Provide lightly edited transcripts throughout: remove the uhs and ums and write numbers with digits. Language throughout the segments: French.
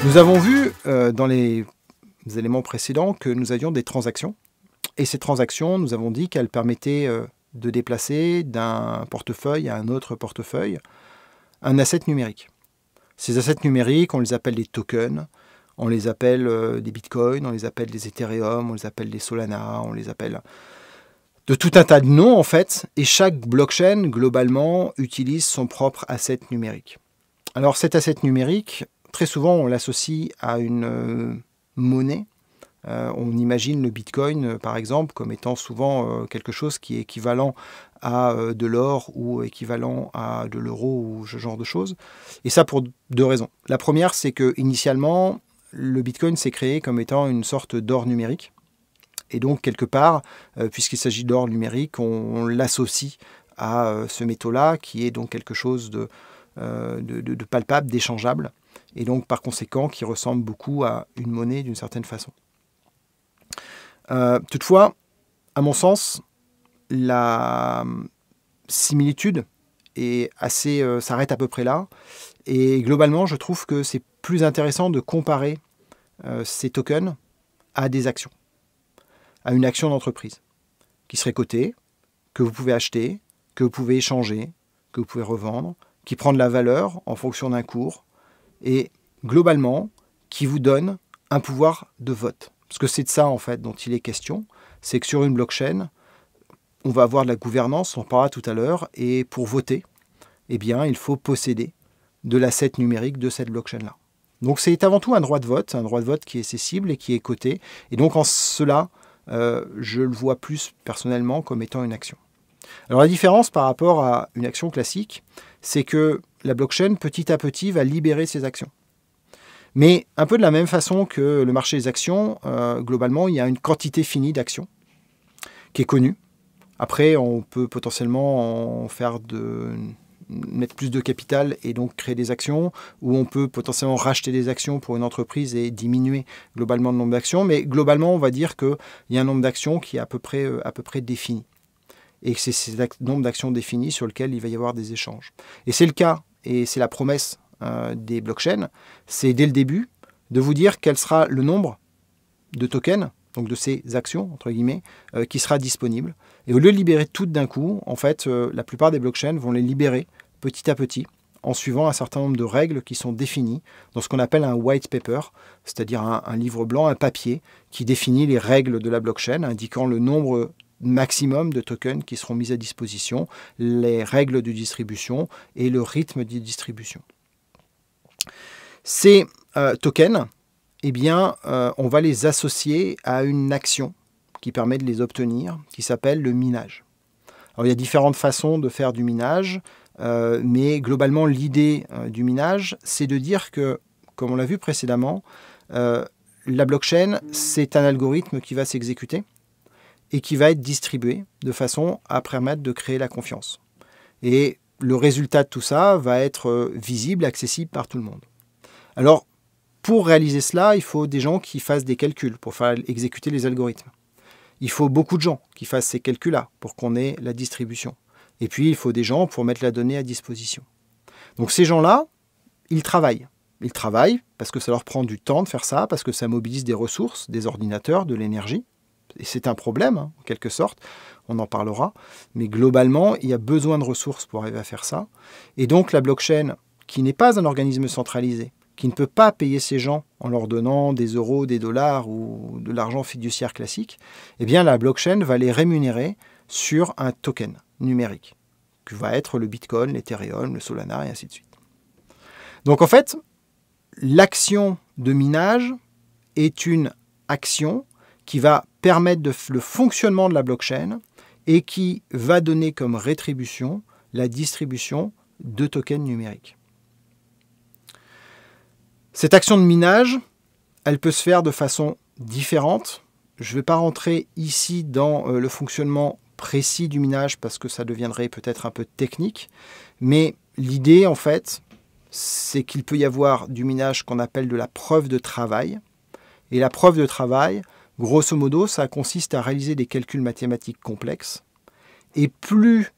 Nous avons vu dans les éléments précédents que nous avions des transactions. Et ces transactions, nous avons dit qu'elles permettaient de déplacer d'un portefeuille à un autre portefeuille un asset numérique. Ces assets numériques, on les appelle des tokens, on les appelle des bitcoins, on les appelle des Ethereum, on les appelle des Solana, on les appelle de tout un tas de noms en fait. Et chaque blockchain, globalement, utilise son propre asset numérique. Alors cet asset numérique, très souvent, on l'associe à une monnaie. On imagine le Bitcoin, par exemple, comme étant souvent quelque chose qui est équivalent à de l'or ou équivalent à de l'euro ou ce genre de choses. Et ça pour deux raisons. La première, c'est que initialement, le Bitcoin s'est créé comme étant une sorte d'or numérique. Et donc, quelque part, puisqu'il s'agit d'or numérique, on l'associe à ce métaux-là, qui est donc quelque chose de palpable, d'échangeable, et donc par conséquent qui ressemble beaucoup à une monnaie d'une certaine façon. Toutefois, à mon sens, la similitude s'arrête à peu près là, et globalement, je trouve que c'est plus intéressant de comparer ces tokens à des actions, à une action d'entreprise qui serait cotée, que vous pouvez acheter, que vous pouvez échanger, que vous pouvez revendre, qui prend de la valeur en fonction d'un cours, et globalement, qui vous donne un pouvoir de vote. Parce que c'est de ça, en fait, dont il est question. C'est que sur une blockchain, on va avoir de la gouvernance, on en parlera tout à l'heure, et pour voter, eh bien, il faut posséder de l'asset numérique de cette blockchain-là. Donc c'est avant tout un droit de vote qui est cessible et qui est coté. Et donc en cela, je le vois plus personnellement comme étant une action. Alors la différence par rapport à une action classique, c'est que la blockchain, petit à petit, va libérer ses actions. Mais un peu de la même façon que le marché des actions, globalement, il y a une quantité finie d'actions qui est connue. Après, on peut potentiellement en faire mettre plus de capital et donc créer des actions, ou on peut potentiellement racheter des actions pour une entreprise et diminuer globalement le nombre d'actions. Mais globalement, on va dire qu'il y a un nombre d'actions qui est à peu près défini. Et c'est ce nombre d'actions définies sur lequel il va y avoir des échanges. Et c'est le cas, et c'est la promesse des blockchains, c'est dès le début de vous dire quel sera le nombre de tokens, donc de ces actions, entre guillemets, qui sera disponible. Et au lieu de libérer toutes d'un coup, en fait, la plupart des blockchains vont les libérer petit à petit, en suivant un certain nombre de règles qui sont définies dans ce qu'on appelle un white paper, c'est-à-dire un livre blanc, un papier, qui définit les règles de la blockchain, indiquant le nombre maximum de tokens qui seront mis à disposition, les règles de distribution et le rythme de distribution. Ces tokens, eh bien, on va les associer à une action qui permet de les obtenir, qui s'appelle le minage. Alors, il y a différentes façons de faire du minage, mais globalement, l'idée du minage, c'est de dire que, comme on l'a vu précédemment, la blockchain, c'est un algorithme qui va s'exécuter et qui va être distribué de façon à permettre de créer la confiance. Et le résultat de tout ça va être visible, accessible par tout le monde. Alors, pour réaliser cela, il faut des gens qui fassent des calculs pour faire exécuter les algorithmes. Il faut beaucoup de gens qui fassent ces calculs-là pour qu'on ait la distribution. Et puis, il faut des gens pour mettre la donnée à disposition. Donc ces gens-là, ils travaillent. Ils travaillent parce que ça leur prend du temps de faire ça, parce que ça mobilise des ressources, des ordinateurs, de l'énergie. Et c'est un problème, en quelque sorte, on en parlera. Mais globalement, il y a besoin de ressources pour arriver à faire ça. Et donc la blockchain, qui n'est pas un organisme centralisé, qui ne peut pas payer ces gens en leur donnant des euros, des dollars ou de l'argent fiduciaire classique, eh bien la blockchain va les rémunérer sur un token numérique, qui va être le Bitcoin, l'Ethereum, le Solana et ainsi de suite. Donc en fait, l'action de minage est une action qui va permettre le fonctionnement de la blockchain et qui va donner comme rétribution la distribution de tokens numériques. Cette action de minage, elle peut se faire de façon différente. Je ne vais pas rentrer ici dans le fonctionnement précis du minage parce que ça deviendrait peut-être un peu technique, mais l'idée en fait, c'est qu'il peut y avoir du minage qu'on appelle de la preuve de travail. Et la preuve de travail, grosso modo, ça consiste à réaliser des calculs mathématiques complexes. Et plus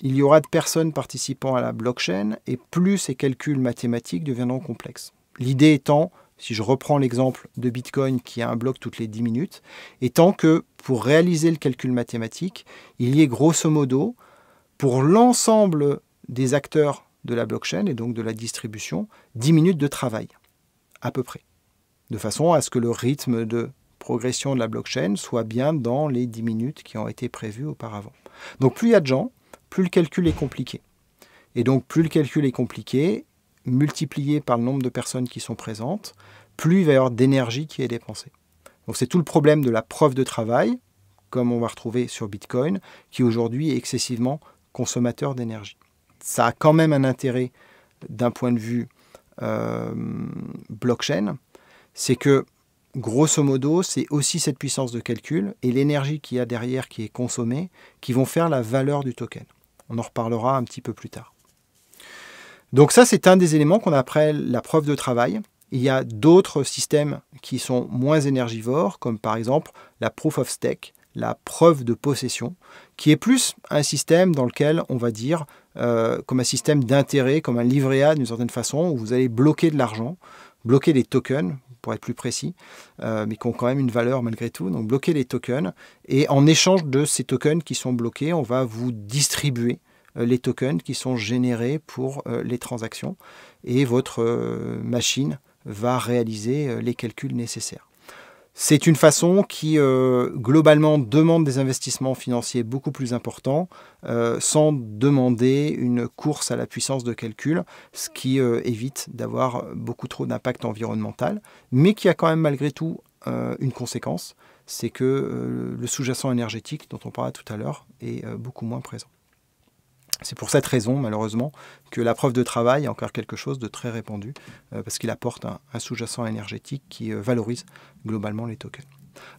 il y aura de personnes participant à la blockchain, et plus ces calculs mathématiques deviendront complexes. L'idée étant, si je reprends l'exemple de Bitcoin qui a un bloc toutes les 10 minutes, étant que pour réaliser le calcul mathématique, il y ait grosso modo, pour l'ensemble des acteurs de la blockchain et donc de la distribution, 10 minutes de travail, à peu près. De façon à ce que le rythme de progression de la blockchain soit bien dans les 10 minutes qui ont été prévues auparavant. Donc plus il y a de gens, plus le calcul est compliqué. Et donc plus le calcul est compliqué, multiplié par le nombre de personnes qui sont présentes, plus il va y avoir d'énergie qui est dépensée. Donc c'est tout le problème de la preuve de travail, comme on va retrouver sur Bitcoin, qui aujourd'hui est excessivement consommateur d'énergie. Ça a quand même un intérêt d'un point de vue blockchain, c'est que grosso modo, c'est aussi cette puissance de calcul et l'énergie qu'il y a derrière qui est consommée qui vont faire la valeur du token. On en reparlera un petit peu plus tard. Donc ça, c'est un des éléments qu'on appelle la preuve de travail. Il y a d'autres systèmes qui sont moins énergivores, comme par exemple la proof of stake, la preuve de possession, qui est plus un système dans lequel on va dire, comme un système d'intérêt, comme un livret A d'une certaine façon, où vous allez bloquer de l'argent, bloquer des tokens, pour être plus précis, mais qui ont quand même une valeur malgré tout. Donc bloquer les tokens, et en échange de ces tokens qui sont bloqués, on va vous distribuer les tokens qui sont générés pour les transactions, et votre machine va réaliser les calculs nécessaires. C'est une façon qui, globalement, demande des investissements financiers beaucoup plus importants, sans demander une course à la puissance de calcul, ce qui évite d'avoir beaucoup trop d'impact environnemental, mais qui a quand même malgré tout une conséquence, c'est que le sous-jacent énergétique, dont on parlait tout à l'heure, est beaucoup moins présent. C'est pour cette raison, malheureusement, que la preuve de travail est encore quelque chose de très répandu, parce qu'il apporte un sous-jacent énergétique qui valorise globalement les tokens.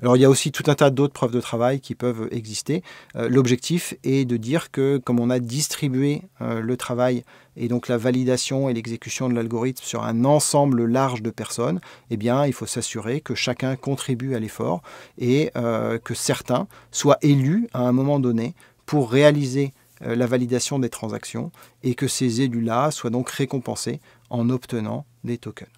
Alors il y a aussi tout un tas d'autres preuves de travail qui peuvent exister. L'objectif est de dire que comme on a distribué le travail et donc la validation et l'exécution de l'algorithme sur un ensemble large de personnes, eh bien il faut s'assurer que chacun contribue à l'effort et que certains soient élus à un moment donné pour réaliser la validation des transactions et que ces élus-là soient donc récompensés en obtenant des tokens.